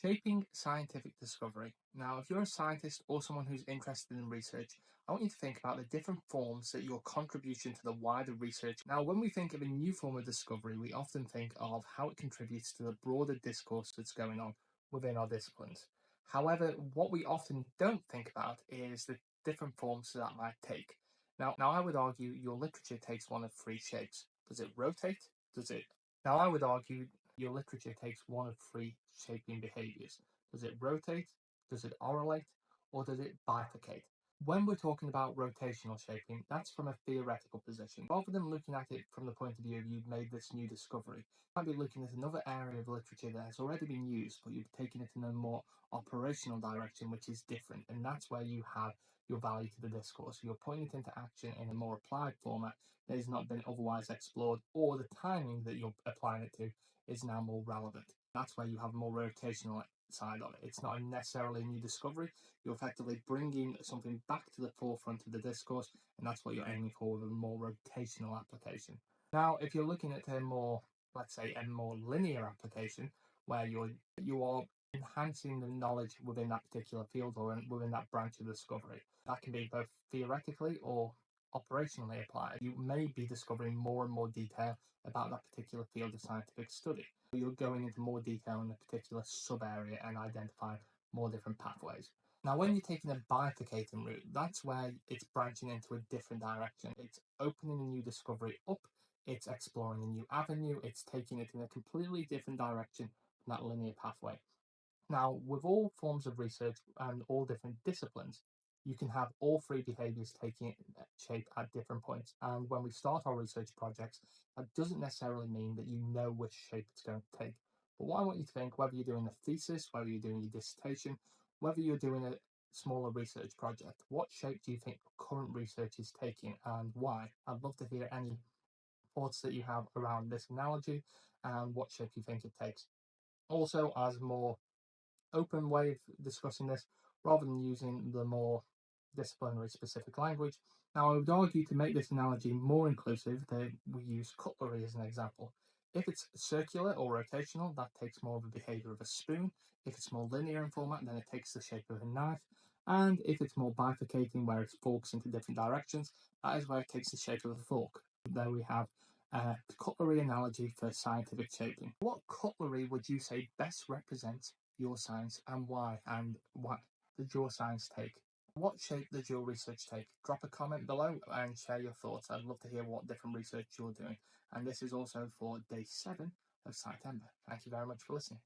Shaping scientific discovery. Now, if you're a scientist or someone who's interested in research, I want you to think about the different forms that your contribution to the wider research. Now, when we think of a new form of discovery, we often think of how it contributes to the broader discourse that's going on within our disciplines. However, what we often don't think about is the different forms that might take. Now I would argue your literature takes one of three shapes. Does it rotate? Does it Now, I would argue your literature takes one of three shaping behaviors. Does it rotate? Does it oralate? Or does it bifurcate? When we're talking about rotational shaping, that's from a theoretical position. Rather than looking at it from the point of view of you've made this new discovery, you might be looking at another area of literature that has already been used, but you've taken it in a more operational direction, which is different. And that's where you have your value to the discourse. You're putting it into action in a more applied format that has not been otherwise explored, or the timing that you're applying it to is now more relevant. That's where you have more rotational side of it. It's not necessarily a new discovery. You're effectively bringing something back to the forefront of the discourse, and that's what you're aiming for with a more rotational application. Now, if you're looking at a more, let's say, a more linear application, where you are enhancing the knowledge within that particular field or within that branch of discovery, that can be both theoretically or operationally applied. You may be discovering more and more detail about that particular field of scientific study. You're going into more detail in a particular sub area and identifying more different pathways. Now, when you're taking a bifurcating route, that's where it's branching into a different direction. It's opening a new discovery up, it's exploring a new avenue, it's taking it in a completely different direction from that linear pathway. Now, with all forms of research and all different disciplines, you can have all three behaviors taking shape at different points. And when we start our research projects, that doesn't necessarily mean that you know which shape it's going to take. But what I want you to think, whether you're doing a thesis, whether you're doing your dissertation, whether you're doing a smaller research project, what shape do you think current research is taking and why? I'd love to hear any thoughts that you have around this analogy and what shape you think it takes. Also, as more open way of discussing this rather than using the more disciplinary specific language. Now, I would argue to make this analogy more inclusive that we use cutlery as an example. If it's circular or rotational, that takes more of the behavior of a spoon. If it's more linear in format, then it takes the shape of a knife. And if it's more bifurcating, where it forks into different directions, that is where it takes the shape of a fork. There we have a cutlery analogy for scientific shaping. What cutlery would you say best represents your science and why? And what did your science take? What shape did your research take? Drop a comment below and share your thoughts. I'd love to hear what different research you're doing. And this is also for day 7 of September. Thank you very much for listening.